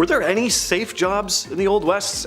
Were there any safe jobs in the Old West?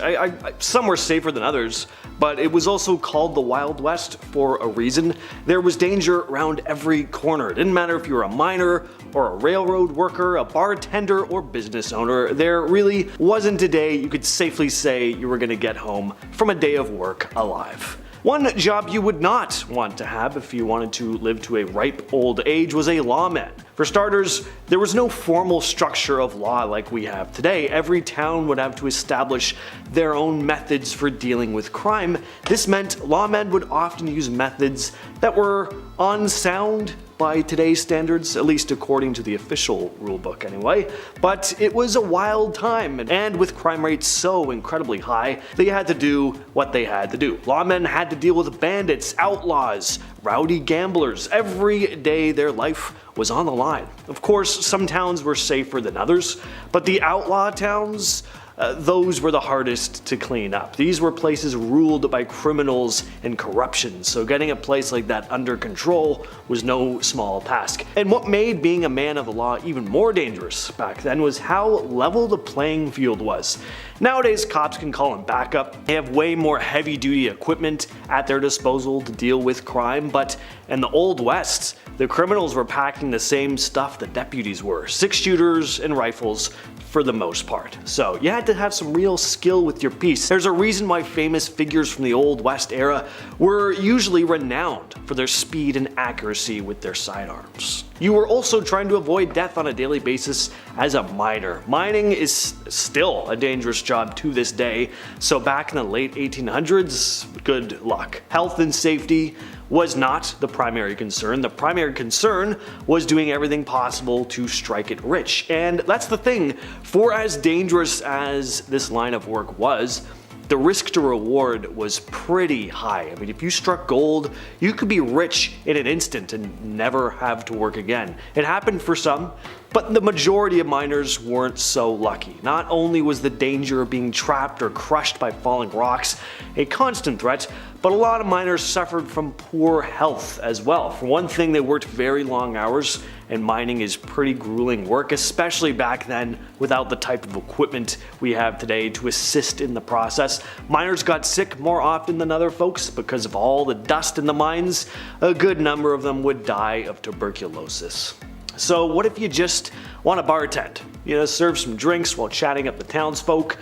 Some were safer than others, but it was also called the Wild West for a reason. There was danger around every corner. It didn't matter if you were a miner or a railroad worker, a bartender or business owner. There really wasn't a day you could safely say you were gonna get home from a day of work alive. One job you would not want to have if you wanted to live to a ripe old age was a lawman. For starters, there was no formal structure of law like we have today. Every town would have to establish their own methods for dealing with crime. This meant lawmen would often use methods that were unsound by today's standards, at least according to the official rulebook anyway. But it was a wild time, and with crime rates so incredibly high, they had to do what they had to do. Lawmen had to deal with bandits, outlaws, rowdy gamblers. Every day their life was on the line. Of course, some towns were safer than others, but the outlaw towns, those were the hardest to clean up. These were places ruled by criminals and corruption, so getting a place like that under control was no small task. And what made being a man of the law even more dangerous back then was how level the playing field was. Nowadays, cops can call in backup. They have way more heavy-duty equipment at their disposal to deal with crime, but in the Old West, the criminals were packing the same stuff the deputies were: 6-shooters and rifles for the most part. So you had to have some real skill with your piece. There's a reason why famous figures from the Old West era were usually renowned for their speed and accuracy with their sidearms. You were also trying to avoid death on a daily basis as a miner. Mining is still a dangerous job to this day, so back in the late 1800s, good luck. Health and safety was not the primary concern. The primary concern was doing everything possible to strike it rich. And that's the thing, for as dangerous as this line of work was, the risk to reward was pretty high. I mean, if you struck gold, you could be rich in an instant and never have to work again. It happened for some, but the majority of miners weren't so lucky. Not only was the danger of being trapped or crushed by falling rocks a constant threat, but a lot of miners suffered from poor health as well. For one thing, they worked very long hours, and mining is pretty grueling work, especially back then without the type of equipment we have today to assist in the process. Miners got sick more often than other folks because of all the dust in the mines. A good number of them would die of tuberculosis. So what if you just want to bartend? You know, serve some drinks while chatting up the townsfolk.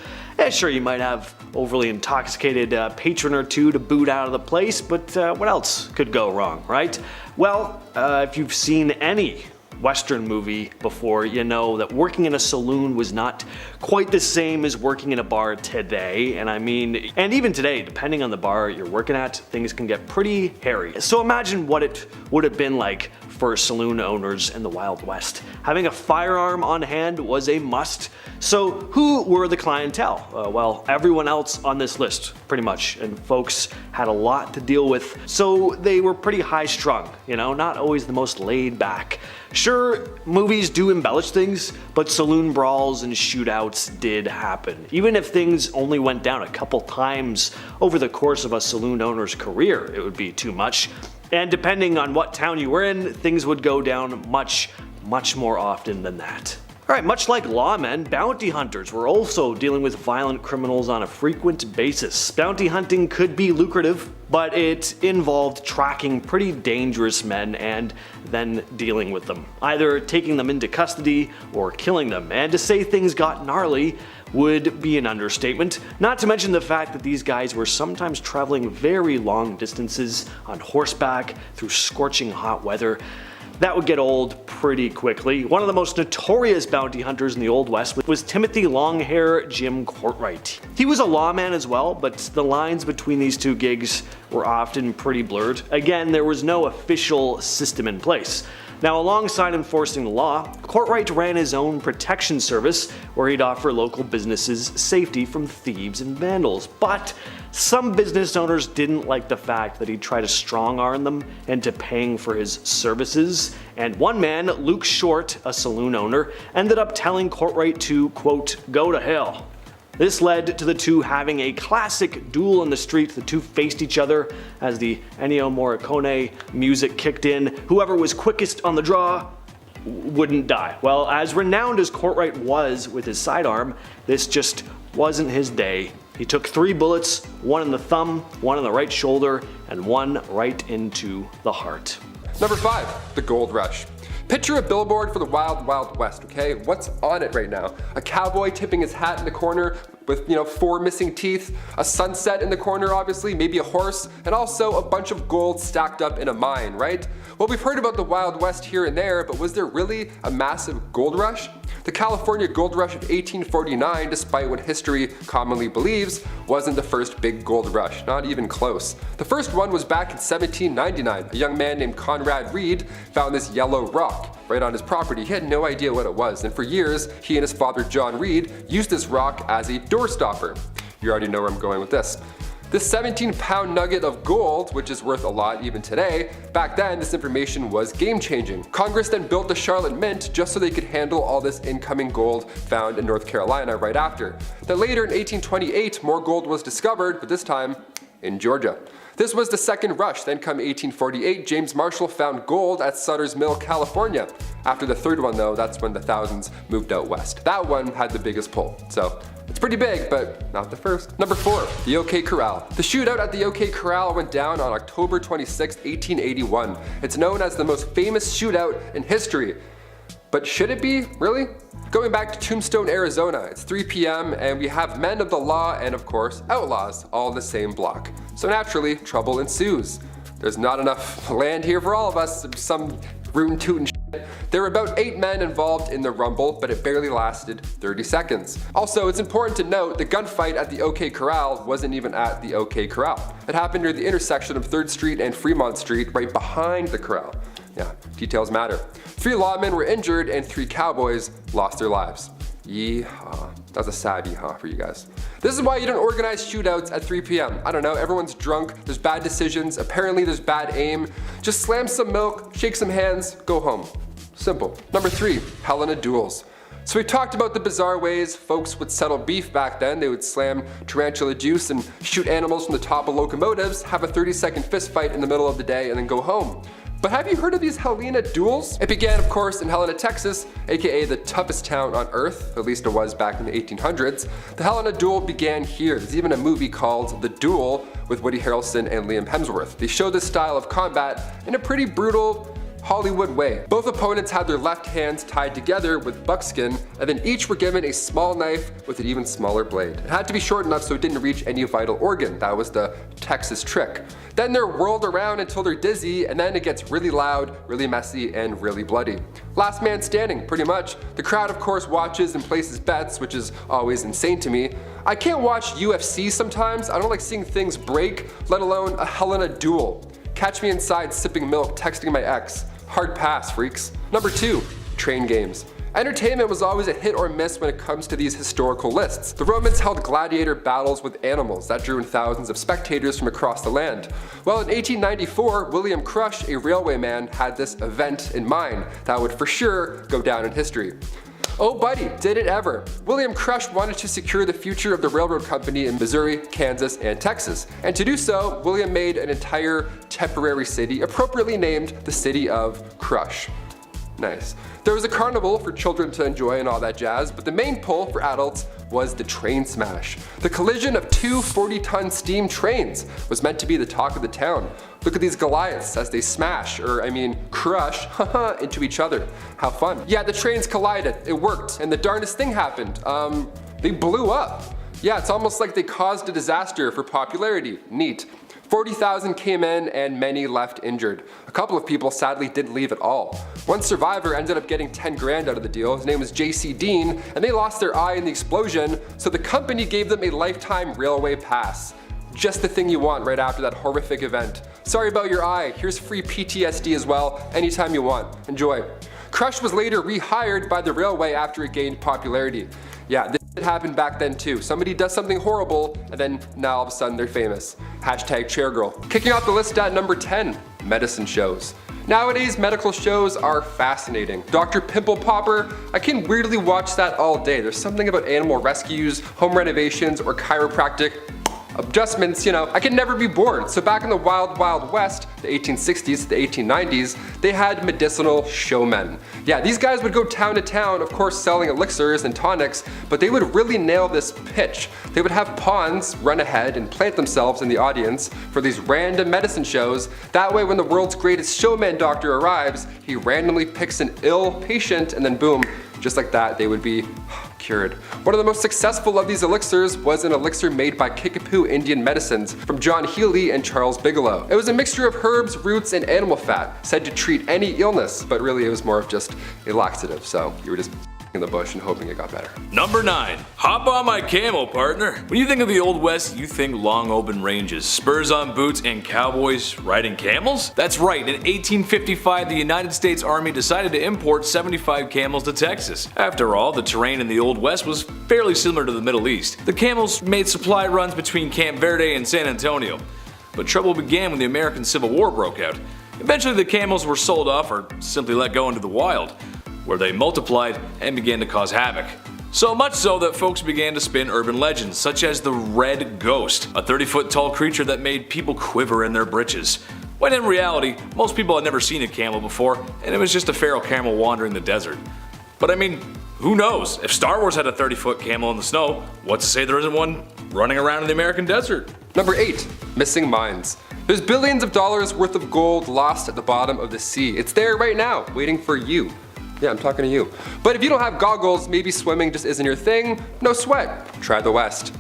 Sure, you might have overly intoxicated patron or two to boot out of the place, but what else could go wrong, right? Well, if you've seen any Western movie before, you know that working in a saloon was not quite the same as working in a bar today. And even today, depending on the bar you're working at, things can get pretty hairy. So imagine what it would have been like for saloon owners in the Wild West. Having a firearm on hand was a must. So who were the clientele? Well, everyone else on this list, pretty much, and folks had a lot to deal with, so they were pretty high strung, you know, not always the most laid back. Sure, movies do embellish things, but saloon brawls and shootouts did happen. Even if things only went down a couple times over the course of a saloon owner's career, it would be too much. And depending on what town you were in, things would go down much more often than that. Alright, much like lawmen, bounty hunters were also dealing with violent criminals on a frequent basis. Bounty hunting could be lucrative, but it involved tracking pretty dangerous men and then dealing with them, either taking them into custody or killing them. And to say things got gnarly would be an understatement, not to mention the fact that these guys were sometimes traveling very long distances on horseback through scorching hot weather. That would get old pretty quickly. One of the most notorious bounty hunters in the Old West was Timothy Longhair Jim Courtright. He was a lawman as well, but the lines between these two gigs were often pretty blurred. Again, there was no official system in place. Now, alongside enforcing the law, Courtright ran his own protection service where he'd offer local businesses safety from thieves and vandals. But some business owners didn't like the fact that he'd try to strong-arm them into paying for his services. And one man, Luke Short, a saloon owner, ended up telling Courtright to, quote, "go to hell." This led to the two having a classic duel in the street. The two faced each other as the Ennio Morricone music kicked in. Whoever was quickest on the draw wouldn't die. Well, as renowned as Courtright was with his sidearm, this just wasn't his day. He took 3 bullets, one in the thumb, one in the right shoulder, and one right into the heart. Number 5, the Gold Rush. Picture a billboard for the Wild Wild West, okay? What's on it right now? A cowboy tipping his hat in the corner with, 4 missing teeth, a sunset in the corner obviously, maybe a horse, and also a bunch of gold stacked up in a mine, right? Well, we've heard about the Wild West here and there, but was there really a massive gold rush? The California Gold Rush of 1849, despite what history commonly believes, wasn't the first big gold rush, not even close. The first one was back in 1799. A young man named Conrad Reed found this yellow rock right on his property. He had no idea what it was, and for years, he and his father John Reed used this rock as a door stopper. You already know where I'm going with this. This 17-pound nugget of gold, which is worth a lot even today, back then this information was game-changing. Congress then built the Charlotte Mint just so they could handle all this incoming gold found in North Carolina right after. Then later in 1828, more gold was discovered, but this time in Georgia. This was the second rush. Then come 1848, James Marshall found gold at Sutter's Mill, California. After the third one though, that's when the thousands moved out west. That one had the biggest pull. So it's pretty big, but not the first. Number 4, the OK Corral. The shootout at the OK Corral went down on October 26, 1881. It's known as the most famous shootout in history. But should it be? Really? Going back to Tombstone, Arizona, it's 3 p.m. and we have men of the law and of course outlaws all in the same block. So naturally, trouble ensues. There's not enough land here for all of us, some rootin' tootin' shit. There were about 8 men involved in the rumble, but it barely lasted 30 seconds. Also, it's important to note the gunfight at the OK Corral wasn't even at the OK Corral. It happened near the intersection of 3rd Street and Fremont Street, right behind the corral. Yeah, details matter. 3 lawmen were injured and 3 cowboys lost their lives. Yeehaw. That's a sad yeehaw for you guys. This is why you don't organize shootouts at 3 p.m. I don't know, everyone's drunk, there's bad decisions, apparently there's bad aim. Just slam some milk, shake some hands, go home. Simple. Number 3, Helena duels. So we talked about the bizarre ways folks would settle beef back then. They would slam tarantula juice and shoot animals from the top of locomotives, have a 30-second fist fight in the middle of the day, and then go home. But have you heard of these Helena duels? It began, of course, in Helena, Texas, aka the toughest town on earth, at least it was back in the 1800s. The Helena duel began here. There's even a movie called The Duel with Woody Harrelson and Liam Hemsworth. They show this style of combat in a pretty brutal Hollywood way. Both opponents had their left hands tied together with buckskin, and then each were given a small knife with an even smaller blade. It had to be short enough so it didn't reach any vital organ. That was the Texas trick. Then they're whirled around until they're dizzy, and then it gets really loud, really messy, and really bloody. Last man standing, pretty much. The crowd, of course, watches and places bets, which is always insane to me. I can't watch UFC sometimes. I don't like seeing things break, let alone a Helena duel. Catch me inside sipping milk, texting my ex. Hard pass, freaks. Number 2, train games. Entertainment was always a hit or miss when it comes to these historical lists. The Romans held gladiator battles with animals that drew in thousands of spectators from across the land. Well, in 1894, William Crush, a railwayman, had this event in mind that would for sure go down in history. Oh buddy, did it ever. William Crush wanted to secure the future of the railroad company in Missouri, Kansas, and Texas. And to do so, William made an entire temporary city appropriately named the city of Crush. Nice. There was a carnival for children to enjoy and all that jazz, but the main pull for adults was the train smash. The collision of 2 40-ton steam trains was meant to be the talk of the town. Look at these Goliaths as they smash, crush, into each other. How fun. Yeah, the trains collided, it worked, and the darndest thing happened. They blew up. Yeah, it's almost like they caused a disaster for popularity. Neat. 40,000 came in and many left injured. A couple of people sadly didn't leave at all. One survivor ended up getting 10 grand out of the deal. His name was J.C. Dean, and they lost their eye in the explosion, so the company gave them a lifetime railway pass. Just the thing you want right after that horrific event. Sorry about your eye, here's free PTSD as well, anytime you want. Enjoy. Crush was later rehired by the railway after it gained popularity. Yeah, this happened back then too. Somebody does something horrible, and then now all of a sudden they're famous. Hashtag chairgirl. Kicking off the list at number 10, medicine shows. Nowadays, medical shows are fascinating. Dr. Pimple Popper, I can weirdly watch that all day. There's something about animal rescues, home renovations, or chiropractic. adjustments, I could never be bored. So back in the Wild Wild West, the 1860s to the 1890s, they had medicinal showmen. Yeah, these guys would go town to town, of course selling elixirs and tonics, but they would really nail this pitch. They would have pawns run ahead and plant themselves in the audience for these random medicine shows. That way when the world's greatest showman doctor arrives, he randomly picks an ill patient and then boom, just like that, they would be cured. One of the most successful of these elixirs was an elixir made by Kickapoo Indian Medicines from John Healy and Charles Bigelow. It was a mixture of herbs, roots, and animal fat, said to treat any illness, but really it was more of just a laxative, so you were just in the bush and hoping it got better. Number 9. Hop on my camel, partner. When you think of the Old West, you think long open ranges, spurs on boots, and cowboys riding camels? That's right, in 1855 the United States Army decided to import 75 camels to Texas. After all, the terrain in the Old West was fairly similar to the Middle East. The camels made supply runs between Camp Verde and San Antonio. But trouble began when the American Civil War broke out. Eventually the camels were sold off or simply let go into the wild, where they multiplied and began to cause havoc. So much so that folks began to spin urban legends such as the Red Ghost, a 30-foot tall creature that made people quiver in their britches. When in reality, most people had never seen a camel before and it was just a feral camel wandering the desert. But I mean, who knows? If Star Wars had a 30-foot camel in the snow, what's to say there isn't one running around in the American desert? Number 8. Missing mines. There's billions of dollars worth of gold lost at the bottom of the sea. It's there right now, waiting for you. Yeah, I'm talking to you. But if you don't have goggles, maybe swimming just isn't your thing, no sweat. Try the West.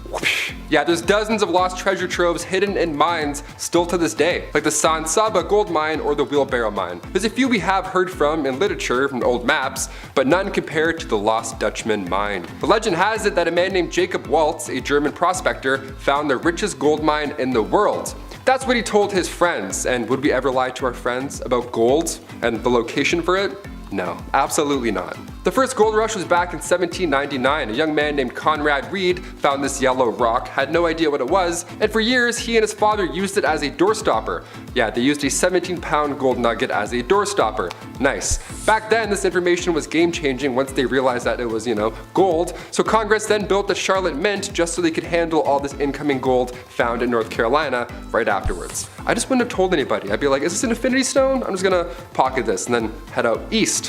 Yeah, there's dozens of lost treasure troves hidden in mines still to this day, like the San Saba gold mine or the Wheelbarrow mine. There's a few we have heard from in literature from old maps, but none compared to the Lost Dutchman mine. The legend has it that a man named Jacob Waltz, a German prospector, found the richest gold mine in the world. That's what he told his friends, and would we ever lie to our friends about gold and the location for it? No, absolutely not. The first gold rush was back in 1799. A young man named Conrad Reed found this yellow rock, had no idea what it was, and for years he and his father used it as a doorstopper. Yeah, they used a 17-pound gold nugget as a doorstopper. Nice. Back then, this information was game-changing once they realized that it was, gold. So Congress then built the Charlotte Mint just so they could handle all this incoming gold found in North Carolina right afterwards. I just wouldn't have told anybody. I'd be like, is this an infinity stone? I'm just gonna pocket this and then head out east.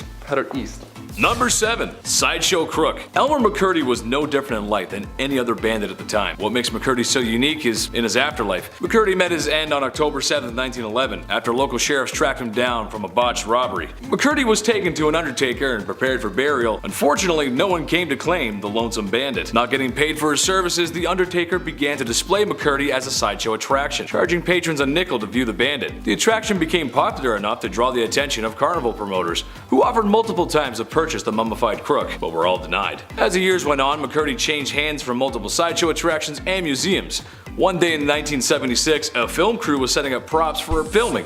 Number 7. Sideshow Crook. Elmer McCurdy was no different in life than any other bandit at the time. What makes McCurdy so unique is in his afterlife. McCurdy met his end on October 7, 1911, after local sheriffs tracked him down from a botched robbery. McCurdy was taken to an undertaker and prepared for burial. Unfortunately, no one came to claim the lonesome bandit. Not getting paid for his services, the undertaker began to display McCurdy as a sideshow attraction, charging patrons a nickel to view the bandit. The attraction became popular enough to draw the attention of carnival promoters, who offered multiple times to purchase the mummified crook, but were all denied. As the years went on, McCurdy changed hands from multiple sideshow attractions and museums. One day in 1976, a film crew was setting up props for filming.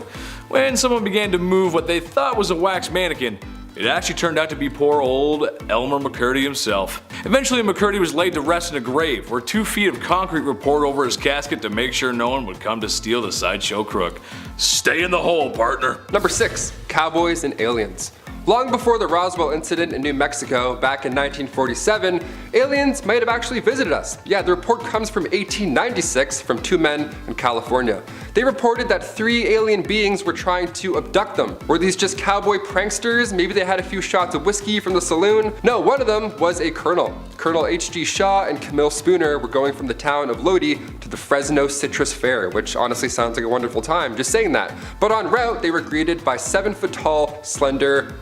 When someone began to move what they thought was a wax mannequin, it actually turned out to be poor old Elmer McCurdy himself. Eventually, McCurdy was laid to rest in a grave, where 2 feet of concrete were poured over his casket to make sure no one would come to steal the sideshow crook. Stay in the hole, partner. Number 6. Cowboys and aliens. Long before the Roswell incident in New Mexico back in 1947, aliens might have actually visited us. Yeah, the report comes from 1896 from 2 men in California. They reported that 3 alien beings were trying to abduct them. Were these just cowboy pranksters? Maybe they had a few shots of whiskey from the saloon? No, one of them was a colonel. Colonel H.G. Shaw and Camille Spooner were going from the town of Lodi to the Fresno Citrus Fair, which honestly sounds like a wonderful time, just saying that. But en route, they were greeted by 7-foot-tall, slender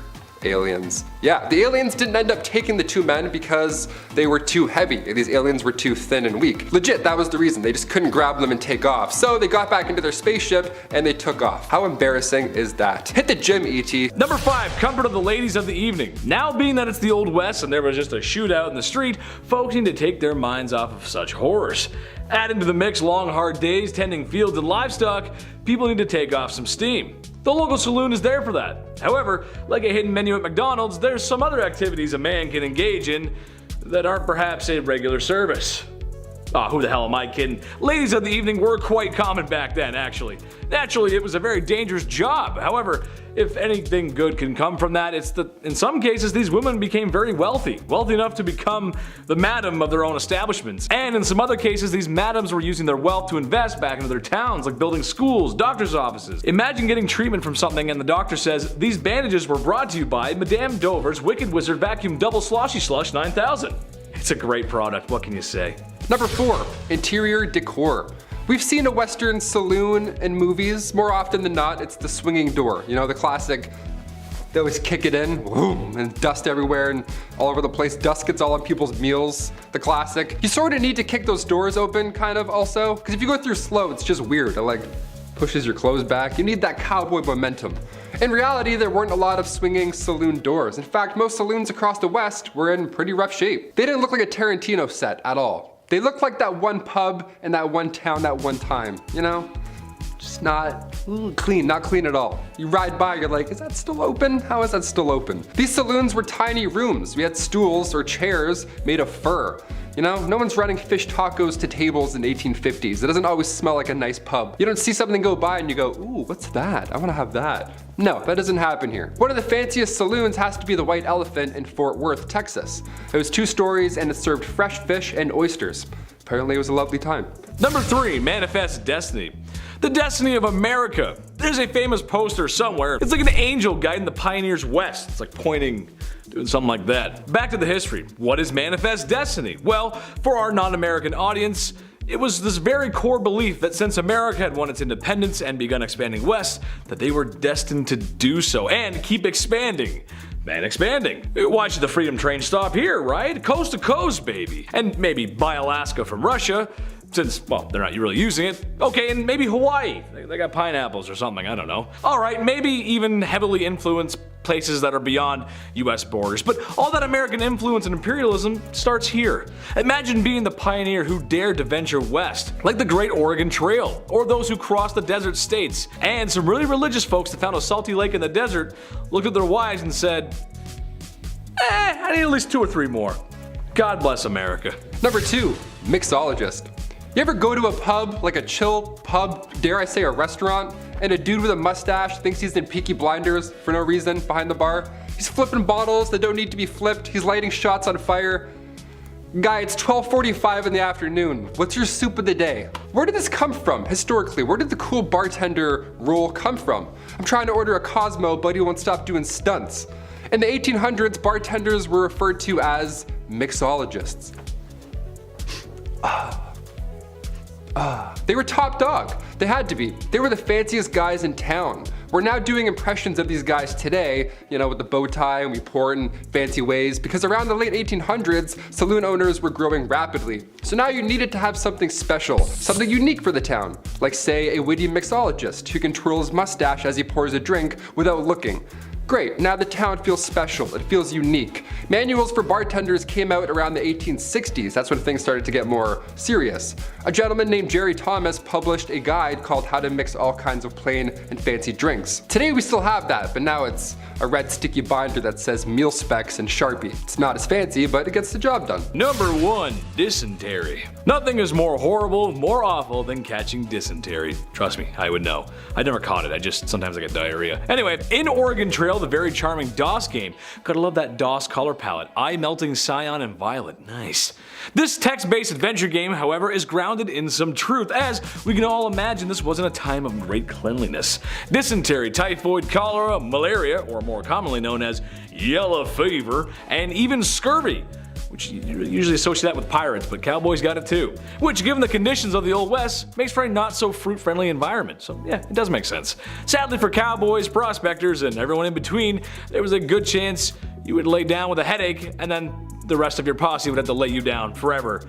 aliens. Yeah, the aliens didn't end up taking the 2 men because they were too heavy. These aliens were too thin and weak. Legit, that was the reason. They just couldn't grab them and take off. So they got back into their spaceship and they took off. How embarrassing is that? Hit the gym, E.T. Number 5. Comfort of the ladies of the evening. Now being that it's the Old West and there was just a shootout in the street, folks need to take their minds off of such horrors. Adding to the mix long hard days tending fields and livestock, people need to take off some steam. The local saloon is there for that. However, like a hidden menu at McDonald's, there's some other activities a man can engage in that aren't perhaps a regular service. Who the hell am I kidding? Ladies of the evening were quite common back then, actually. Naturally, it was a very dangerous job. However, if anything good can come from that, it's that in some cases these women became very wealthy enough to become the madam of their own establishments. And in some other cases, these madams were using their wealth to invest back into their towns, like building schools, doctor's offices. Imagine getting treatment from something and the doctor says, "These bandages were brought to you by Madame Dover's Wicked Wizard Vacuum Double Sloshy Slush 9000. It's a great product, what can you say? Number 4, interior decor. We've seen a Western saloon in movies. More often than not, it's the swinging door. You know, the classic, they always kick it in, boom, and dust everywhere and all over the place. Dust gets all on people's meals, the classic. You sort of need to kick those doors open, kind of, also. Because if you go through slow, it's just weird. It like pushes your clothes back. You need that cowboy momentum. In reality, there weren't a lot of swinging saloon doors. In fact, most saloons across the West were in pretty rough shape. They didn't look like a Tarantino set at all. They looked like that one pub in that one town that one time, you know? Just not clean, not clean at all. You ride by, you're like, is that still open? How is that still open? These saloons were tiny rooms. We had stools or chairs made of fur. You know, no one's running fish tacos to tables in the 1850s. It doesn't always smell like a nice pub. You don't see something go by and you go, ooh, what's that? I wanna have that. No, that doesn't happen here. One of the fanciest saloons has to be the White Elephant in Fort Worth, Texas. It was 2 stories and it served fresh fish and oysters. Apparently it was a lovely time. Number 3, manifest destiny. The destiny of America. There's a famous poster somewhere. It's like an angel guiding the pioneers west. It's like pointing, doing something like that. Back to the history. What is manifest destiny? Well, for our non-American audience, it was this very core belief that since America had won its independence and begun expanding west, that they were destined to do so and keep expanding. And expanding. Why should the freedom train stop here, right? Coast to coast, baby. And maybe buy Alaska from Russia, since, well, they're not really using it. Okay, and maybe Hawaii. They got pineapples or something, I don't know. Alright, maybe even heavily influenced places that are beyond US borders. But all that American influence and imperialism starts here. Imagine being the pioneer who dared to venture west, like the Great Oregon Trail, or those who crossed the desert states. And some really religious folks that found a salty lake in the desert looked at their wives and said, I need at least 2 or 3 more. God bless America. Number 2, mixologist. You ever go to a pub, like a chill pub, dare I say a restaurant, and a dude with a mustache thinks he's in Peaky Blinders for no reason behind the bar? He's flipping bottles that don't need to be flipped, he's lighting shots on fire. Guy, it's 12:45 in the afternoon. What's your soup of the day? Where did this come from, historically? Where did the cool bartender role come from? I'm trying to order a Cosmo, but he won't stop doing stunts. In the 1800s, bartenders were referred to as mixologists. They were top dog. They had to be. They were the fanciest guys in town. We're now doing impressions of these guys today, you know, with the bow tie, and we pour it in fancy ways, because around the late 1800s, saloon owners were growing rapidly. So now you needed to have something special, something unique for the town, like say a witty mixologist who can twirl his mustache as he pours a drink without looking. Great, now the town feels special, it feels unique. Manuals for bartenders came out around the 1860s, that's when things started to get more serious. A gentleman named Jerry Thomas published a guide called How to Mix All Kinds of Plain and Fancy Drinks. Today we still have that, but now it's a red sticky binder that says meal specs and Sharpie. It's not as fancy, but it gets the job done. Number 1, dysentery. Nothing is more horrible, more awful than catching dysentery. Trust me, I would know. I never caught it, sometimes I get diarrhea. Anyway, in Oregon Trail, the very charming DOS game. Gotta love that DOS color palette. Eye melting cyan and violet. Nice. This text-based adventure game, however, is grounded in some truth, as we can all imagine this wasn't a time of great cleanliness. Dysentery, typhoid, cholera, malaria, or more commonly known as yellow fever, and even scurvy, which you usually associate that with pirates, but Cowboys got it too. Which, given the conditions of the Old West, makes for a not so fruit-friendly environment. So yeah, it does make sense. Sadly for Cowboys, prospectors, and everyone in between, there was a good chance you would lay down with a headache, and then the rest of your posse would have to lay you down forever.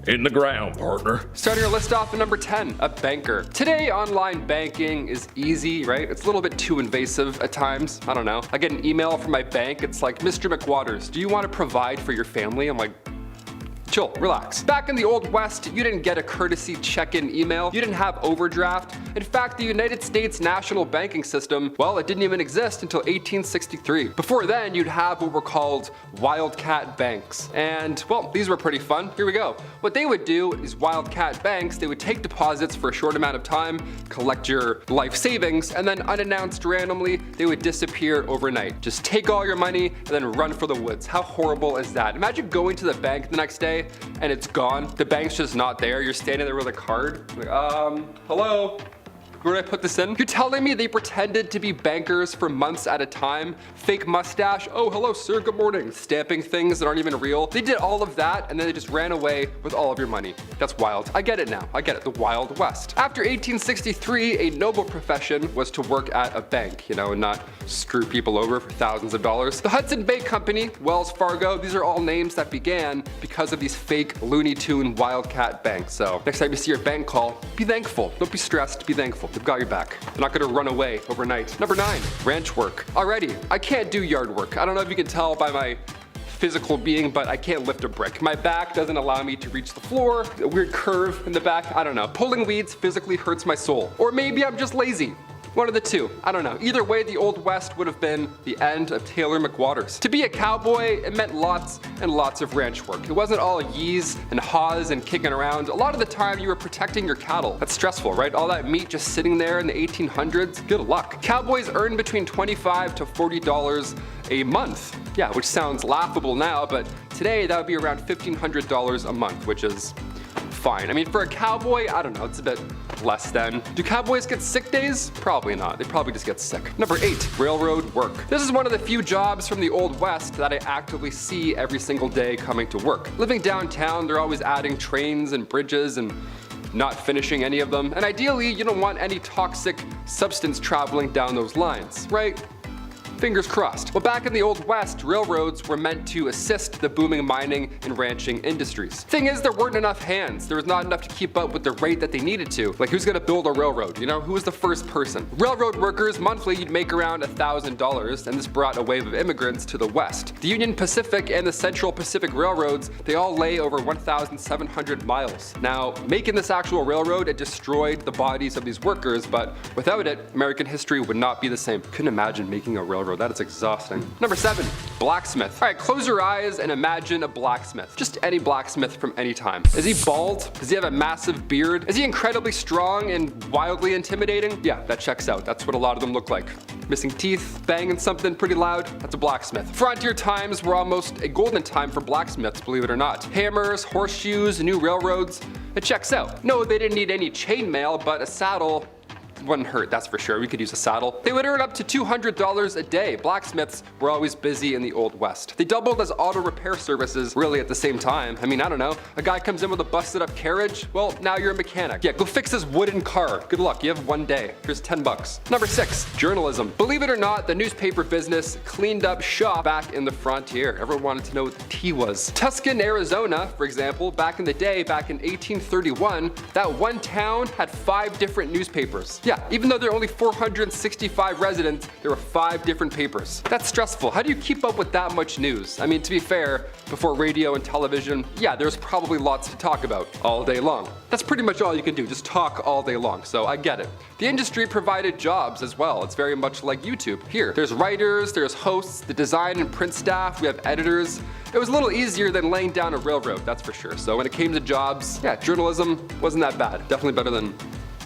In the ground, partner. Starting our list off at number 10, a banker. Today, online banking is easy, right? It's a little bit too invasive at times. I don't know. I get an email from my bank. It's like, Mr. McWaters, do you want to provide for your family? I'm like, Chill, relax. Back in the Old West, you didn't get a courtesy check-in email. You didn't have overdraft. In fact, the United States national banking system, well, it didn't even exist until 1863. Before then, you'd have what were called wildcat banks. And, well, these were pretty fun. Here we go. What they would do is wildcat banks, they would take deposits for a short amount of time, collect your life savings, and then unannounced randomly, they would disappear overnight. Just take all your money and then run for the woods. How horrible is that? Imagine going to the bank the next day and it's gone. The bank's just not there. You're standing there with a card. Like, hello? Where did I put this in? You're telling me they pretended to be bankers for months at a time? Fake mustache, oh hello sir, good morning. Stamping things that aren't even real. They did all of that and then they just ran away with all of your money. That's wild. I get it now. I get it, the Wild West. After 1863, a noble profession was to work at a bank, and not screw people over for thousands of dollars. The Hudson Bay Company, Wells Fargo, these are all names that began because of these fake Looney Tune wildcat banks. So next time you see your bank call, be thankful. Don't be stressed, be thankful. They've got your back. They're not gonna run away overnight. Number 9, ranch work. Alrighty, I can't do yard work. I don't know if you can tell by my physical being, but I can't lift a brick. My back doesn't allow me to reach the floor. A weird curve in the back, I don't know. Pulling weeds physically hurts my soul. Or maybe I'm just lazy. One of the two, I don't know. Either way, the Old West would have been the end of Taylor McWaters. To be a cowboy, it meant lots and lots of ranch work. It wasn't all yees and haws and kicking around. A lot of the time you were protecting your cattle. That's stressful, right? All that meat just sitting there in the 1800s, good luck. Cowboys earned between $25 to $40 a month. Yeah, which sounds laughable now, but today that would be around $1,500 a month, which is fine. I mean, for a cowboy, I don't know, it's a bit less than. Do cowboys get sick days? Probably not. They probably just get sick. Number 8, railroad work. This is one of the few jobs from the Old West that I actively see every single day coming to work. Living downtown, they're always adding trains and bridges and not finishing any of them. And ideally, you don't want any toxic substance traveling down those lines, right? Fingers crossed. Well, back in the Old West, railroads were meant to assist the booming mining and ranching industries. Thing is, there weren't enough hands. There was not enough to keep up with the rate that they needed to. Like, who's gonna build a railroad? Who was the first person? Railroad workers, monthly, you'd make around $1,000, and this brought a wave of immigrants to the West. The Union Pacific and the Central Pacific Railroads, they all lay over 1,700 miles. Now, making this actual railroad, it destroyed the bodies of these workers, but without it, American history would not be the same. Couldn't imagine making a railroad. That is exhausting. Number 7, blacksmith. All right, close your eyes and imagine a blacksmith. Just any blacksmith from any time. Is he bald? Does he have a massive beard? Is he incredibly strong and wildly intimidating? Yeah, that checks out. That's what a lot of them look like. Missing teeth, banging something pretty loud, that's a blacksmith. Frontier times were almost a golden time for blacksmiths, believe it or not. Hammers, horseshoes, new railroads, it checks out. No, they didn't need any chainmail, but a saddle wouldn't hurt, that's for sure. We could use a saddle. They would earn up to $200 a day. Blacksmiths were always busy in the Old West. They doubled as auto repair services really at the same time. I mean, I don't know. A guy comes in with a busted up carriage, well, now you're a mechanic. Yeah, go fix this wooden car. Good luck, you have one day. Here's $10. Number 6, journalism. Believe it or not, the newspaper business cleaned up shop back in the frontier. Everyone wanted to know what the tea was. Tucson, Arizona, for example, back in the day, back in 1831, that one town had 5 different newspapers. Yeah, even though there are only 465 residents, there were 5 different papers. That's stressful. How do you keep up with that much news? I mean, to be fair, before radio and television, yeah, there's probably lots to talk about all day long. That's pretty much all you can do, just talk all day long, so I get it. The industry provided jobs as well. It's very much like YouTube. Here, there's writers, there's hosts, the design and print staff, we have editors. It was a little easier than laying down a railroad, that's for sure. So when it came to jobs, yeah, journalism wasn't that bad. Definitely better than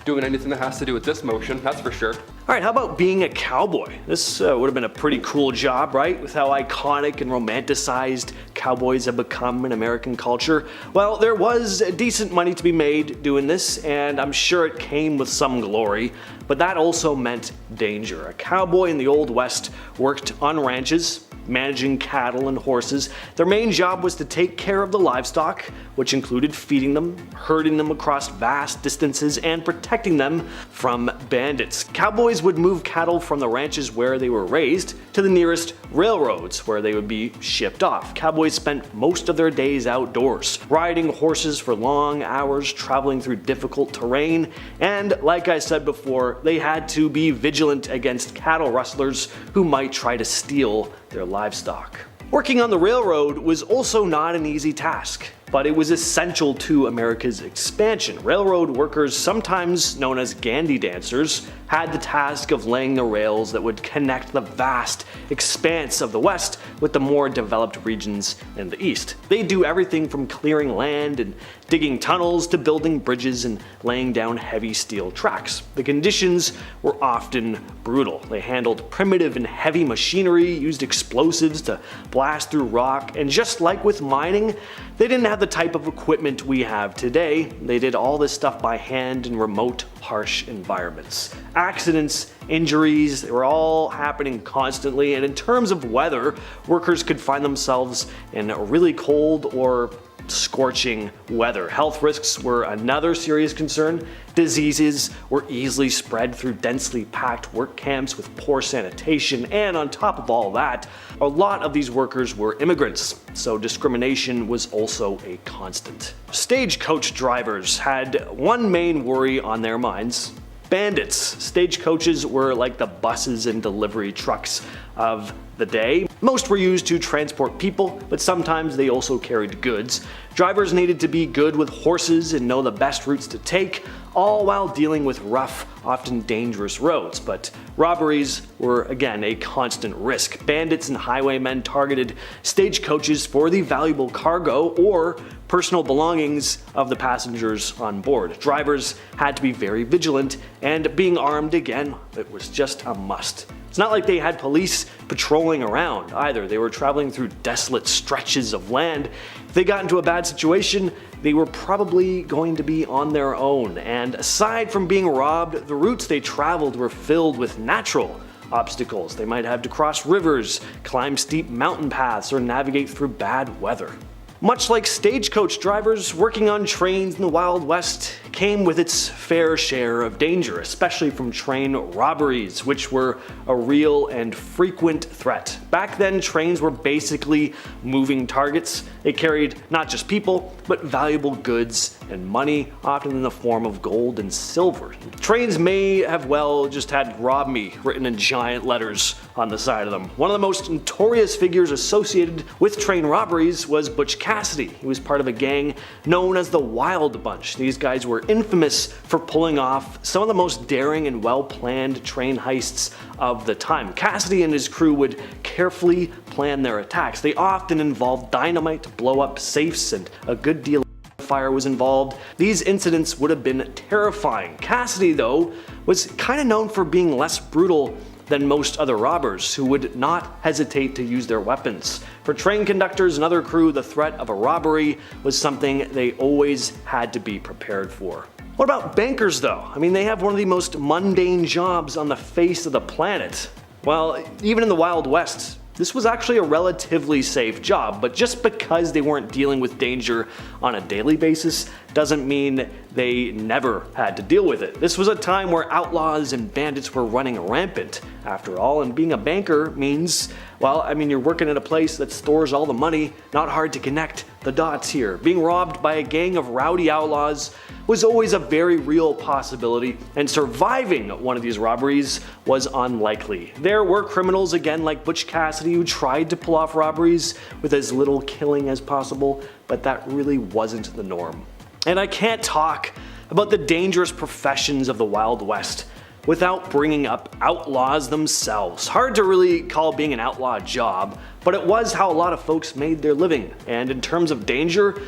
doing anything that has to do with this motion, that's for sure. All right, how about being a cowboy? This would have been a pretty cool job, right? With how iconic and romanticized cowboys have become in American culture. Well, there was decent money to be made doing this, and I'm sure it came with some glory, but that also meant danger. A cowboy in the Old West worked on ranches, managing cattle and horses. Their main job was to take care of the livestock, which included feeding them, herding them across vast distances, and protecting them from bandits. Cowboys would move cattle from the ranches where they were raised to the nearest railroads where they would be shipped off. Cowboys spent most of their days outdoors, riding horses for long hours, traveling through difficult terrain, and like I said before, they had to be vigilant against cattle rustlers who might try to steal their livestock. Working on the railroad was also not an easy task. but it was essential to America's expansion. Railroad workers, sometimes known as gandy dancers, had the task of laying the rails that would connect the vast expanse of the West with the more developed regions in the East. They do everything from clearing land and digging tunnels to building bridges and laying down heavy steel tracks. The conditions were often brutal. They handled primitive and heavy machinery, used explosives to blast through rock, and just like with mining, they didn't have the type of equipment we have today. They did all this stuff by hand in remote, harsh environments. Accidents, injuries, they were all happening constantly, and in terms of weather, workers could find themselves in really cold or scorching weather. Health risks were another serious concern. Diseases were easily spread through densely packed work camps with poor sanitation, and on top of all that, a lot of these workers were immigrants, so discrimination was also a constant. Stagecoach drivers had one main worry on their minds: bandits. Stagecoaches were like the buses and delivery trucks of the day. Most were used to transport people, but sometimes they also carried goods. Drivers needed to be good with horses and know the best routes to take, all while dealing with rough, often dangerous roads. But robberies were again a constant risk. Bandits and highwaymen targeted stagecoaches for the valuable cargo or personal belongings of the passengers on board. Drivers had to be very vigilant, and being armed, again, it was just a must. It's not like they had police patrolling around either. They were traveling through desolate stretches of land. If they got into a bad situation, they were probably going to be on their own. And aside from being robbed, the routes they traveled were filled with natural obstacles. They might have to cross rivers, climb steep mountain paths, or navigate through bad weather. Much like stagecoach drivers, working on trains in the Wild West came with its fair share of danger, especially from train robberies, which were a real and frequent threat. Back then, trains were basically moving targets. They carried not just people, but valuable goods and money, often in the form of gold and silver. Trains may have well just had "Rob Me" written in giant letters on the side of them. One of the most notorious figures associated with train robberies was Butch Cassidy. He was part of a gang known as the Wild Bunch. These guys were infamous for pulling off some of the most daring and well-planned train heists of the time. Cassidy and his crew would carefully plan their attacks. They often involved dynamite to blow up safes, and a good deal of fire was involved. These incidents would have been terrifying. Cassidy, though, was kind of known for being less brutal than most other robbers, who would not hesitate to use their weapons. For train conductors and other crew, the threat of a robbery was something they always had to be prepared for. What about bankers, though? I mean, they have one of the most mundane jobs on the face of the planet. Well, even in the Wild West, this was actually a relatively safe job, but just because they weren't dealing with danger on a daily basis doesn't mean they never had to deal with it. This was a time where outlaws and bandits were running rampant, after all, and being a banker means, well, I mean, you're working at a place that stores all the money. Not hard to connect the dots here. Being robbed by a gang of rowdy outlaws was always a very real possibility, and surviving one of these robberies was unlikely. There were criminals, again, like Butch Cassidy, who tried to pull off robberies with as little killing as possible, but that really wasn't the norm. And I can't talk about the dangerous professions of the Wild West without bringing up outlaws themselves. Hard to really call being an outlaw a job, but it was how a lot of folks made their living. And in terms of danger,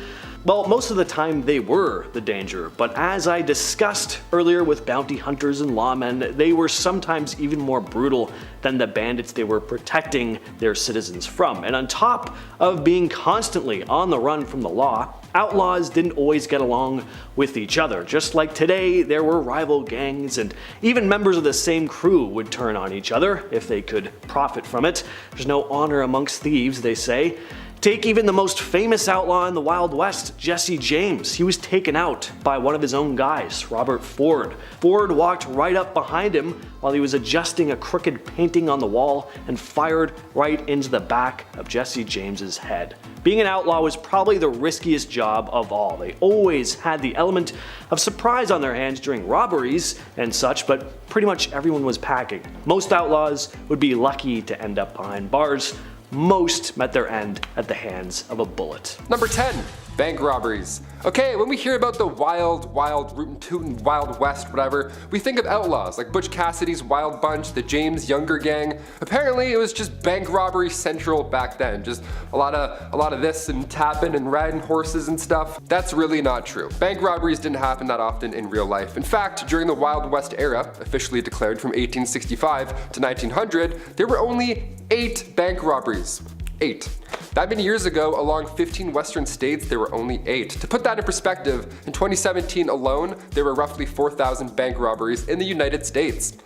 well, most of the time they were the danger, but as I discussed earlier with bounty hunters and lawmen, they were sometimes even more brutal than the bandits they were protecting their citizens from. And on top of being constantly on the run from the law, outlaws didn't always get along with each other. Just like today, there were rival gangs, and even members of the same crew would turn on each other if they could profit from it. There's no honor amongst thieves, they say. Take even the most famous outlaw in the Wild West, Jesse James. He was taken out by one of his own guys, Robert Ford. Ford walked right up behind him while he was adjusting a crooked painting on the wall and fired right into the back of Jesse James's head. Being an outlaw was probably the riskiest job of all. They always had the element of surprise on their hands during robberies and such, but pretty much everyone was packing. Most outlaws would be lucky to end up behind bars. Most met their end at the hands of a bullet. Number 10. Bank robberies. Okay, when we hear about the wild, rootin' tootin' Wild West, whatever, we think of outlaws like Butch Cassidy's Wild Bunch, the James Younger Gang. Apparently it was just bank robbery central back then, just a lot of this and tapping and riding horses and stuff. That's really not true. Bank robberies didn't happen that often in real life. In fact, during the Wild West era, officially declared from 1865 to 1900, there were only 8 bank robberies. 8. That many years ago, along 15 western states, there were only 8. To put that in perspective, in 2017 alone, there were roughly 4,000 bank robberies in the United States.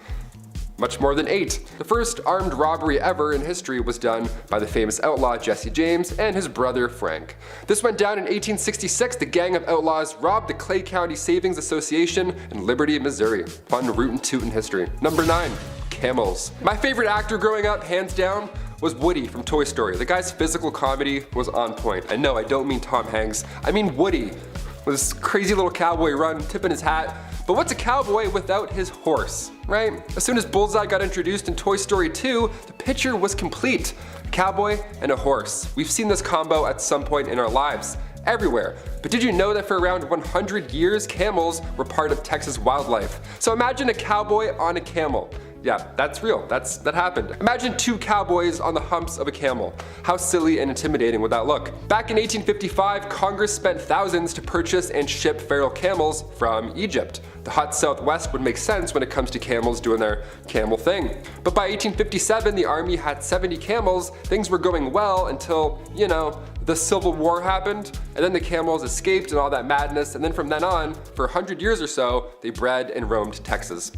Much more than 8. The first armed robbery ever in history was done by the famous outlaw Jesse James and his brother Frank. This went down in 1866. The gang of outlaws robbed the Clay County Savings Association in Liberty, Missouri. Fun rootin' tootin' history. Number 9. Camels. My favorite actor growing up, hands down, was Woody from Toy Story. The guy's physical comedy was on point. And no, I don't mean Tom Hanks. I mean Woody. With this crazy little cowboy run, tipping his hat. But what's a cowboy without his horse, right? As soon as Bullseye got introduced in Toy Story 2, the picture was complete. A cowboy and a horse. We've seen this combo at some point in our lives. Everywhere. But did you know that for around 100 years, camels were part of Texas wildlife? So imagine a cowboy on a camel. Yeah, that's real. That happened. Imagine 2 cowboys on the humps of a camel. How silly and intimidating would that look? Back in 1855, Congress spent thousands to purchase and ship feral camels from Egypt. The hot Southwest would make sense when it comes to camels doing their camel thing. But by 1857, the army had 70 camels. Things were going well until, you know, the Civil War happened, and then the camels escaped and all that madness, and then from then on, for 100 years or so, they bred and roamed Texas.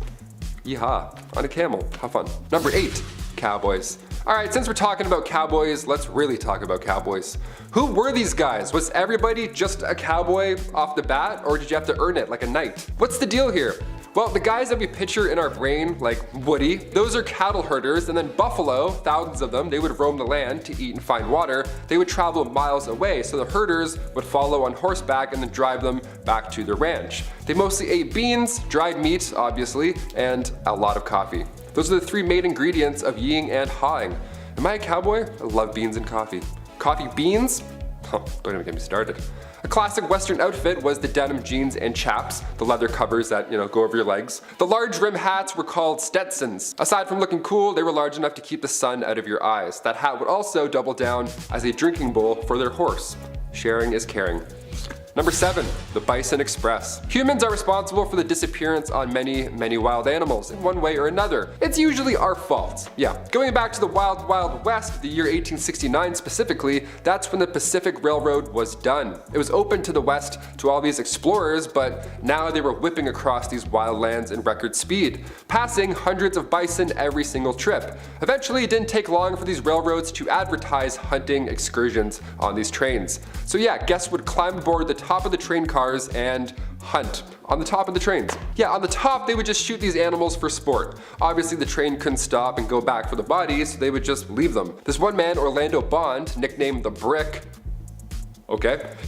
Yeehaw, on a camel, have fun. Number 8, cowboys. Alright, since we're talking about cowboys, let's really talk about cowboys. Who were these guys? Was everybody just a cowboy off the bat, or did you have to earn it like a knight? What's the deal here? Well, the guys that we picture in our brain, like Woody, those are cattle herders, and then buffalo, thousands of them, they would roam the land to eat and find water. They would travel miles away, so the herders would follow on horseback and then drive them back to their ranch. They mostly ate beans, dried meat, obviously, and a lot of coffee. Those are the 3 main ingredients of yeeing and hawing. Am I a cowboy? I love beans and coffee. Coffee beans? Oh, don't even get me started. A classic Western outfit was the denim jeans and chaps, the leather covers that, go over your legs. The large rim hats were called Stetsons. Aside from looking cool, they were large enough to keep the sun out of your eyes. That hat would also double down as a drinking bowl for their horse. Sharing is caring. Number 7, the Bison Express. Humans are responsible for the disappearance on many, many wild animals in one way or another. It's usually our fault. Yeah, going back to the Wild Wild West, the year 1869 specifically, that's when the Pacific Railroad was done. It was open to the West to all these explorers, but now they were whipping across these wild lands in record speed, passing hundreds of bison every single trip. Eventually, it didn't take long for these railroads to advertise hunting excursions on these trains. So yeah, guests would climb aboard the top of the train cars and hunt on the top of the trains. Yeah, on the top they would just shoot these animals for sport. Obviously the train couldn't stop and go back for the bodies, so they would just leave them. This one man, Orlando Bond, nicknamed the Brick,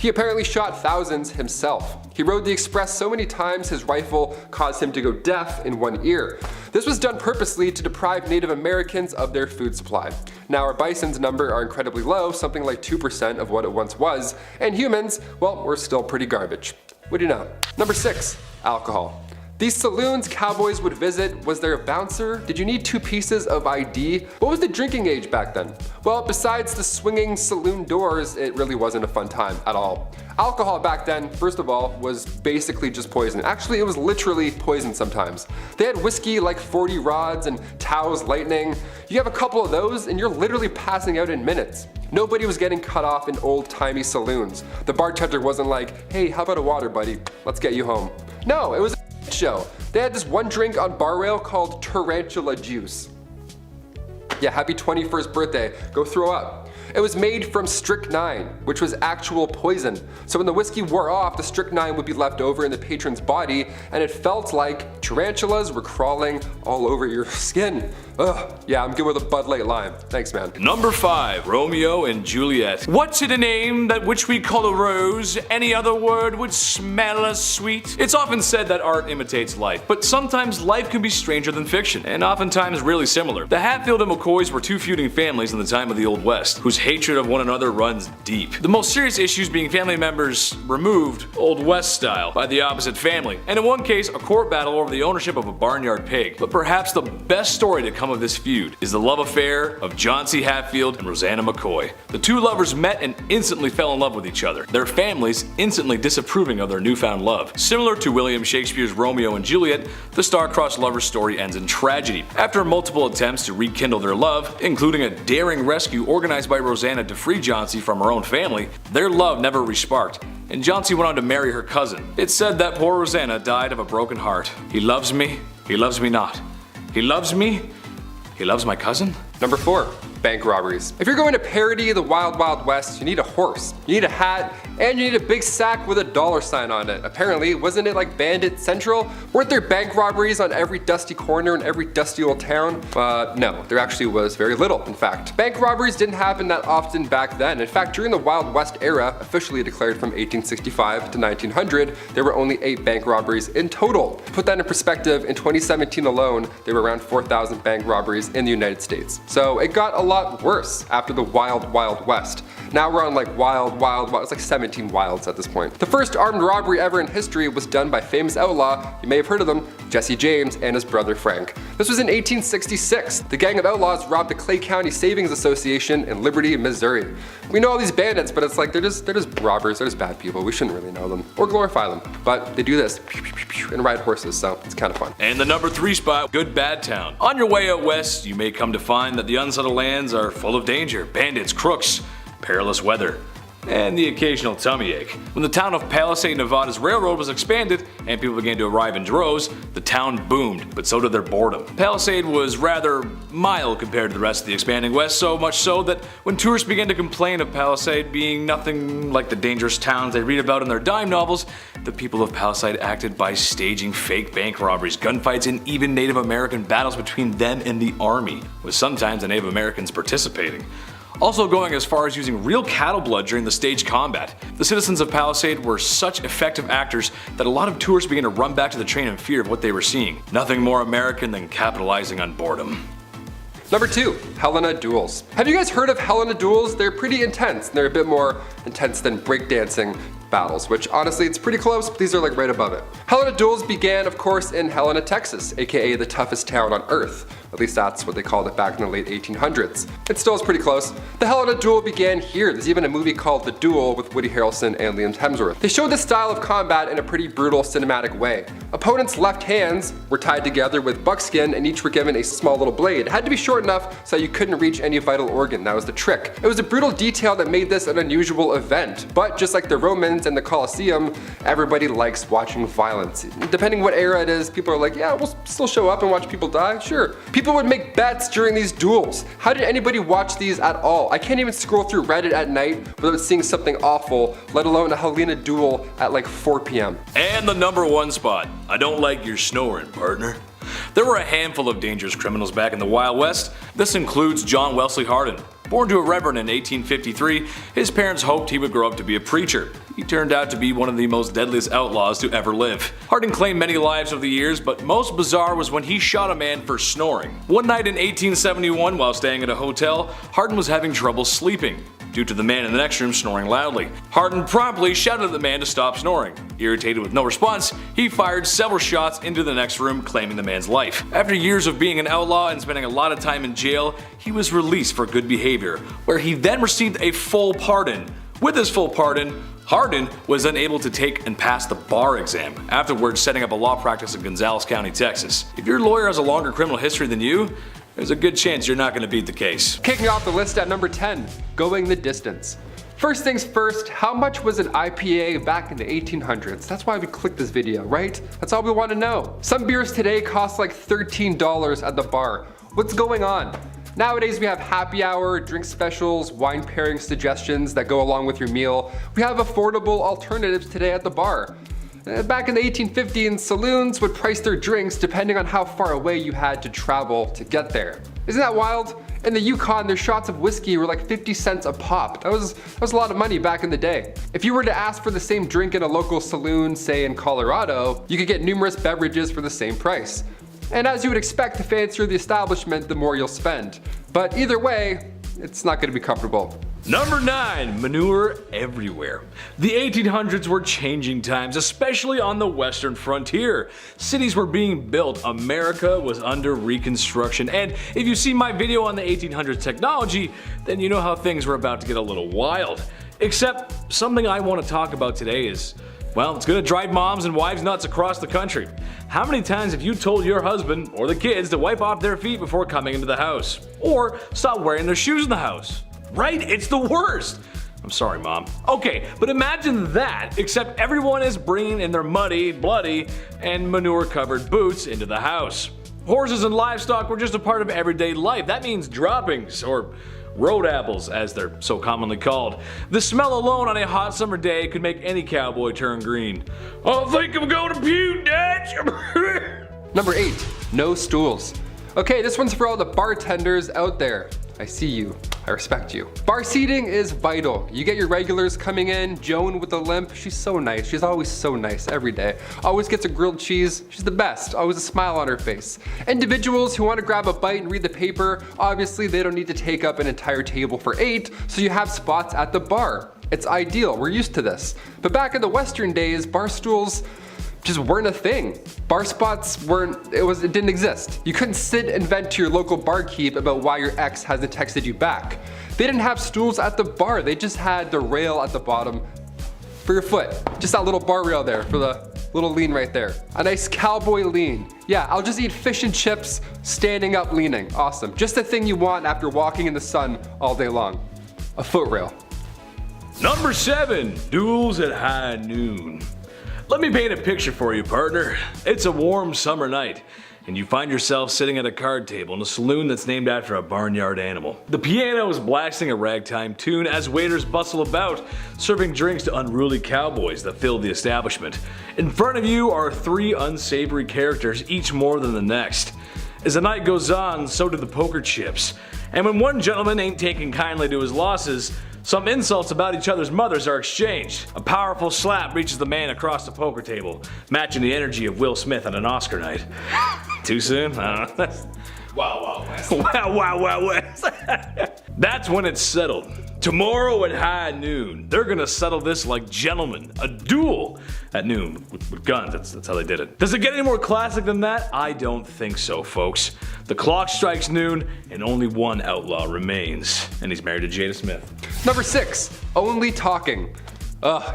he apparently shot thousands himself. He rode the express so many times his rifle caused him to go deaf in one ear. This was done purposely to deprive Native Americans of their food supply. Now our bison's number are incredibly low, something like 2% of what it once was, and humans, well, we're still pretty garbage. What do you know? Number 6, alcohol. These saloons cowboys would visit, was there a bouncer? Did you need 2 pieces of ID? What was the drinking age back then? Well, besides the swinging saloon doors, it really wasn't a fun time at all. Alcohol back then, first of all, was basically just poison. Actually, it was literally poison sometimes. They had whiskey like 40 rods and Tao's Lightning. You have a couple of those and you're literally passing out in minutes. Nobody was getting cut off in old-timey saloons. The bartender wasn't like, hey, how about a water, buddy? Let's get you home. No, it was a show. They had this one drink on bar rail called Tarantula juice. Yeah, happy 21st birthday. Go throw up. It was made from strychnine, which was actual poison. So when the whiskey wore off, the strychnine would be left over in the patron's body, and it felt like tarantulas were crawling all over your skin. Ugh, yeah, I'm good with a Bud Light Lime. Thanks, man. Number 5, Romeo and Juliet. What's it a name that which we call a rose? Any other word would smell as sweet? It's often said that art imitates life, but sometimes life can be stranger than fiction, and oftentimes really similar. The Hatfield and McCoys were 2 feuding families in the time of the Old West, whose whose hatred of one another runs deep. The most serious issues being family members removed, Old West style, by the opposite family, and in one case a court battle over the ownership of a barnyard pig. But perhaps the best story to come of this feud is the love affair of John C. Hatfield and Rosanna McCoy. The two lovers met and instantly fell in love with each other, their families instantly disapproving of their newfound love. Similar to William Shakespeare's Romeo and Juliet, the star-crossed lovers story ends in tragedy. After multiple attempts to rekindle their love, including a daring rescue organized by Rosanna to free John C. from her own family, their love never resparked, and John C. went on to marry her cousin. It's said that poor Rosanna died of a broken heart. He loves me not. He loves me, he loves my cousin? Number 4. Bank robberies. If you're going to parody the Wild Wild West, you need a horse, you need a hat, and you need a big sack with a $sign on it. Apparently, wasn't it like Bandit Central? Weren't there bank robberies on every dusty corner in every dusty old town? No, there actually was very little, in fact. Bank robberies didn't happen that often back then. In fact, during the Wild West era, officially declared from 1865 to 1900, there were only 8 bank robberies in total. To put that in perspective, in 2017 alone, there were around 4,000 bank robberies in the United States. So it got a lot worse after the Wild Wild West. Now we're on like Wild Wild Wild, it's like 17 wilds at this point. The first armed robbery ever in history was done by famous outlaw, you may have heard of them, Jesse James and his brother Frank. This was in 1866. The gang of outlaws robbed the Clay County Savings Association in Liberty, Missouri. We know all these bandits, but it's like they're just robbers, they're just bad people. We shouldn't really know them or glorify them. But they do this and ride horses, so it's kind of fun. And the number 3 spot, Good Bad Town. On your way out west, you may come to find that the unsettled lands are full of danger, bandits, crooks, perilous weather, and the occasional tummy ache. When the town of Palisade, Nevada's railroad was expanded and people began to arrive in droves, the town boomed, but so did their boredom. Palisade was rather mild compared to the rest of the expanding West, so much so that when tourists began to complain of Palisade being nothing like the dangerous towns they read about in their dime novels, the people of Palisade acted by staging fake bank robberies, gunfights, and even Native American battles between them and the army, with sometimes the Native Americans participating. Also going as far as using real cattle blood during the staged combat. The citizens of Palisade were such effective actors that a lot of tourists began to run back to the train in fear of what they were seeing. Nothing more American than capitalizing on boredom. Number 2, Helena duels. Have you guys heard of Helena duels? They're pretty intense, and they're a bit more intense than breakdancing battles, which honestly it's pretty close, but these are like right above it. Helena duels began of course in Helena, Texas, aka the toughest town on earth. At least that's what they called it back in the late 1800s. It still is pretty close. The Helena duel began here. There's even a movie called The Duel with Woody Harrelson and Liam Hemsworth. They showed this style of combat in a pretty brutal cinematic way. Opponents' left hands were tied together with buckskin and each were given a small little blade. It had to be short enough so you couldn't reach any vital organ. That was the trick. It was a brutal detail that made this an unusual event. But just like the Romans and the Colosseum, everybody likes watching violence. Depending what era it is, people are like, yeah, we'll still show up and watch people die, sure. People would make bets during these duels. How did anybody watch these at all? I can't even scroll through Reddit at night without seeing something awful, let alone a Helena duel at like 4 p.m. And the number 1 spot, I don't like your snoring, partner. There were a handful of dangerous criminals back in the Wild West. This includes John Wesley Hardin. Born to a reverend in 1853, his parents hoped he would grow up to be a preacher. He turned out to be one of the most deadliest outlaws to ever live. Hardin claimed many lives over the years, but most bizarre was when he shot a man for snoring. One night in 1871, while staying at a hotel, Hardin was having trouble sleeping due to the man in the next room snoring loudly. Hardin promptly shouted at the man to stop snoring. Irritated with no response, he fired several shots into the next room, claiming the man's life. After years of being an outlaw and spending a lot of time in jail, he was released for good behavior, where he then received a full pardon. With his full pardon, Hardin was then able to take and pass the bar exam, afterwards setting up a law practice in Gonzales County, Texas. If your lawyer has a longer criminal history than you, there's a good chance you're not going to beat the case. Kicking off the list at number 10, going the distance. First things first, how much was an IPA back in the 1800s? That's why we clicked this video, right? That's all we want to know. Some beers today cost like $13 at the bar. What's going on? Nowadays we have happy hour, drink specials, wine pairing suggestions that go along with your meal. We have affordable alternatives today at the bar. Back in the 1850s, saloons would price their drinks depending on how far away you had to travel to get there. Isn't that wild? In the Yukon, their shots of whiskey were like 50 cents a pop. That was a lot of money back in the day. If you were to ask for the same drink in a local saloon, say in Colorado, you could get numerous beverages for the same price. And as you would expect, the fancier the establishment, the more you'll spend. But either way, it's not gonna be comfortable. Number 9. Manure everywhere. The 1800s were changing times, especially on the western frontier. Cities were being built, America was under reconstruction, and if you see my video on the 1800s technology, then you know how things were about to get a little wild. Except something I want to talk about today is, well, it's gonna drive moms and wives nuts across the country. How many times have you told your husband or the kids to wipe off their feet before coming into the house? Or stop wearing their shoes in the house? Right? It's the worst. I'm sorry, Mom. Okay, but imagine that, except everyone is bringing in their muddy, bloody, and manure-covered boots into the house. Horses and livestock were just a part of everyday life. That means droppings, or road apples, as they're so commonly called. The smell alone on a hot summer day could make any cowboy turn green. I think I'm gonna puke, Dad. Number 8. No stools. Okay, this one's for all the bartenders out there. I see you. I respect you. Bar seating is vital. You get your regulars coming in. Joan with the limp, she's so nice. She's always so nice every day. Always gets a grilled cheese. She's the best. Always a smile on her face. Individuals who want to grab a bite and read the paper, obviously they don't need to take up an entire table for 8, so you have spots at the bar. It's ideal. We're used to this. But back in the Western days, bar stools just weren't a thing. Bar spots it didn't exist. You couldn't sit and vent to your local barkeep about why your ex hasn't texted you back. They didn't have stools at the bar, they just had the rail at the bottom for your foot. Just that little bar rail there for the little lean right there. A nice cowboy lean. Yeah, I'll just eat fish and chips, standing up leaning. Awesome. Just the thing you want after walking in the sun all day long. A foot rail. Number 7. Duels at high noon. Let me paint a picture for you, partner. It's a warm summer night, and you find yourself sitting at a card table in a saloon that's named after a barnyard animal. The piano is blasting a ragtime tune as waiters bustle about, serving drinks to unruly cowboys that fill the establishment. In front of you are 3 unsavory characters, each more than the next. As the night goes on, so do the poker chips. And when one gentleman ain't taking kindly to his losses, some insults about each other's mothers are exchanged. A powerful slap reaches the man across the poker table, matching the energy of Will Smith on an Oscar night. Too soon? I don't know. Wow, wow, West. Wow, West. That's when it's settled. Tomorrow at high noon, they're gonna settle this like gentlemen. A duel at noon with guns. That's how they did it. Does it get any more classic than that? I don't think so, folks. The clock strikes noon, and only one outlaw remains, and he's married to Jada Smith. Number 6. Only talking.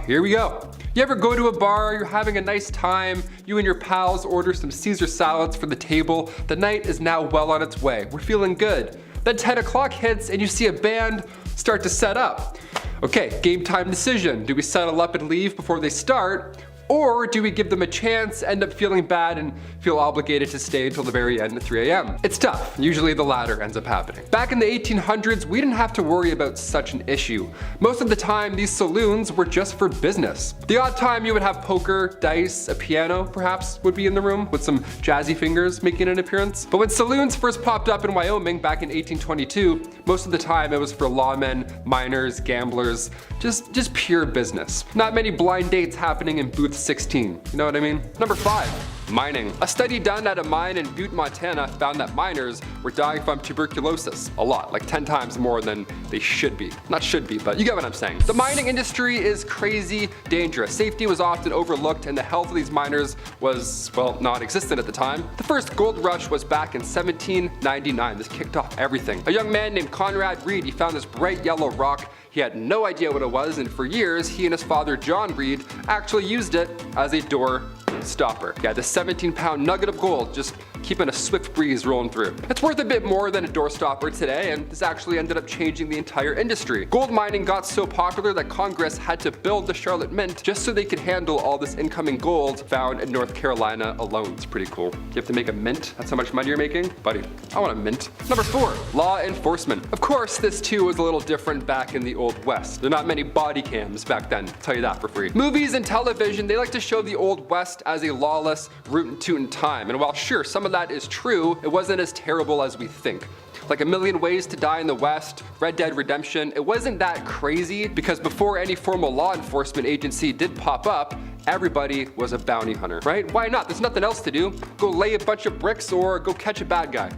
Here we go. You ever go to a bar, you're having a nice time, you and your pals order some Caesar salads for the table, the night is now well on its way, we're feeling good. Then 10 o'clock hits and you see a band start to set up. Okay, game time decision. Do we settle up and leave before they start? Or do we give them a chance, end up feeling bad, and feel obligated to stay until the very end at 3 a.m.? It's tough. Usually the latter ends up happening. Back in the 1800s, we didn't have to worry about such an issue. Most of the time, these saloons were just for business. The odd time you would have poker, dice, a piano perhaps would be in the room with some jazzy fingers making an appearance. But when saloons first popped up in Wyoming back in 1822, most of the time it was for lawmen, miners, gamblers, just pure business. Not many blind dates happening in booth 16, you know what I mean? Number 5, mining. A study done at a mine in Butte, Montana found that miners were dying from tuberculosis. A lot, like 10 times more than they should be. Not should be, but you get what I'm saying. The mining industry is crazy dangerous. Safety was often overlooked and the health of these miners was, well, non-existent at the time. The first gold rush was back in 1799. This kicked off everything. A young man named Conrad Reed, he found this bright yellow rock. He had no idea what it was, and for years, he and his father, John Reed, actually used it as a door stopper. Yeah, the 17-pound nugget of gold, just keeping a swift breeze rolling through. It's worth a bit more than a door stopper today, and this actually ended up changing the entire industry. Gold mining got so popular that Congress had to build the Charlotte Mint just so they could handle all this incoming gold found in North Carolina alone. It's pretty cool. You have to make a mint? That's how much money you're making? Buddy, I want a mint. Number 4, law enforcement. Of course, this too was a little different back in the Old West. There are not many body cams back then, I'll tell you that for free. Movies and television, they like to show the Old West as a lawless, rootin' tootin' time. And while sure, some of that is true, it wasn't as terrible as we think. Like A Million Ways to Die in the West, Red Dead Redemption, it wasn't that crazy because before any formal law enforcement agency did pop up, everybody was a bounty hunter, right? Why not? There's nothing else to do. Go lay a bunch of bricks or go catch a bad guy.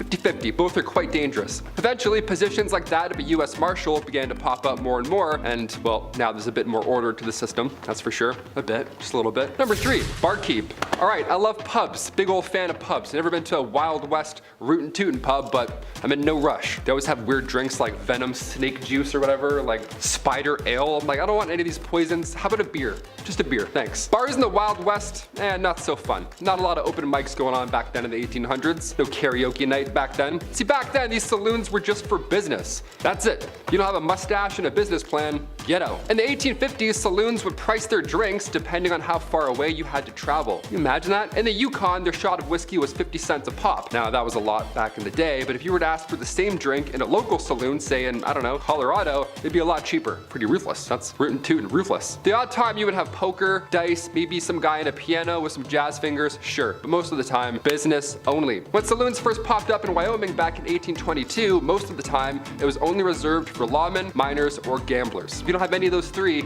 50-50, both are quite dangerous. Eventually, positions like that of a US Marshal began to pop up more and more, and well, now there's a bit more order to the system, that's for sure. A bit, just a little bit. Number 3, barkeep. Alright, I love pubs, big old fan of pubs. Never been to a Wild West rootin' tootin' pub, but I'm in no rush. They always have weird drinks like venom snake juice or whatever, like spider ale. I'm like, I don't want any of these poisons. How about a beer? Just a beer, thanks. Bars in the Wild West, not so fun. Not a lot of open mics going on back then in the 1800s. No karaoke night back then. See, back then, these saloons were just for business. That's it. You don't have a mustache and a business plan, get out. In the 1850s, saloons would price their drinks depending on how far away you had to travel. Can you imagine that? In the Yukon, their shot of whiskey was 50 cents a pop. Now, that was a lot back in the day, but if you were to ask for the same drink in a local saloon, say in, I don't know, Colorado, it'd be a lot cheaper. Pretty ruthless. That's rootin' tootin' ruthless. The odd time you would have poker, dice, maybe some guy in a piano with some jazz fingers, sure, but most of the time, business only. When saloons first popped up in Wyoming back in 1822, most of the time, it was only reserved for lawmen, miners, or gamblers. If you don't have any of those three,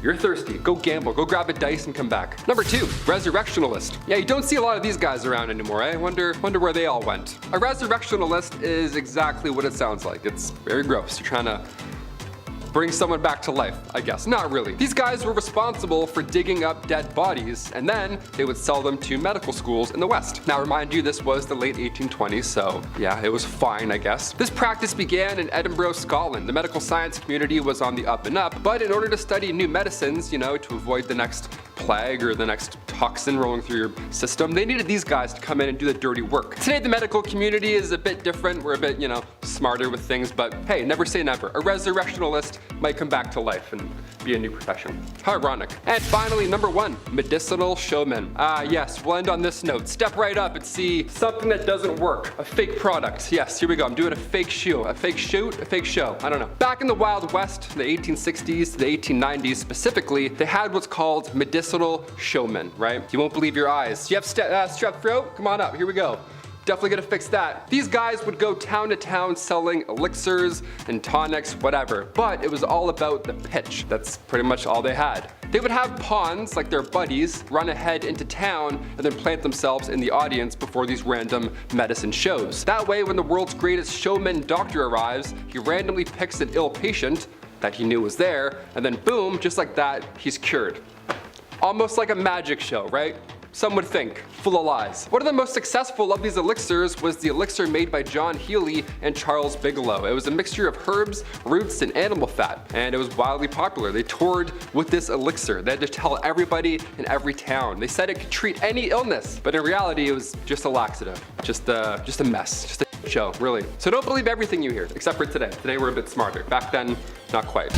you're thirsty. Go gamble, go grab a dice and come back. Number 2, resurrectionalist. Yeah, you don't see a lot of these guys around anymore, eh? Wonder where they all went. A resurrectionalist is exactly what it sounds like. It's very gross. You're trying to bring someone back to life, I guess. Not really. These guys were responsible for digging up dead bodies, and then they would sell them to medical schools in the West. Now, remind you, this was the late 1820s, so yeah, it was fine, I guess. This practice began in Edinburgh, Scotland. The medical science community was on the up and up, but in order to study new medicines, you know, to avoid the next plague or the next toxin rolling through your system, they needed these guys to come in and do the dirty work. Today, the medical community is a bit different. We're a bit, you know, smarter with things, but hey, never say never. A resurrectionalist might come back to life and be a new profession. How ironic. And finally, number 1, medicinal showmen. Yes, we'll end on this note. Step right up and see something that doesn't work. A fake product. Yes, here we go. I'm doing a fake shoe. A fake shoot? A fake show. I don't know. Back in the Wild West, the 1860s to the 1890s specifically, they had what's called medicinal showmen, right? You won't believe your eyes. You have strep throat? Come on up. Here we go. Definitely gonna fix that. These guys would go town to town selling elixirs and tonics, whatever, but it was all about the pitch. That's pretty much all they had. They would have pawns, like their buddies, run ahead into town and then plant themselves in the audience before these random medicine shows. That way, when the world's greatest showman doctor arrives, he randomly picks an ill patient that he knew was there, and then boom, just like that, he's cured. Almost like a magic show, right? Some would think, full of lies. One of the most successful of these elixirs was the elixir made by John Healy and Charles Bigelow. It was a mixture of herbs, roots, and animal fat, and it was wildly popular. They toured with this elixir. They had to tell everybody in every town. They said it could treat any illness, but in reality, it was just a laxative. Just a mess. Just a show, really. So don't believe everything you hear, except for today. Today we're a bit smarter. Back then, not quite.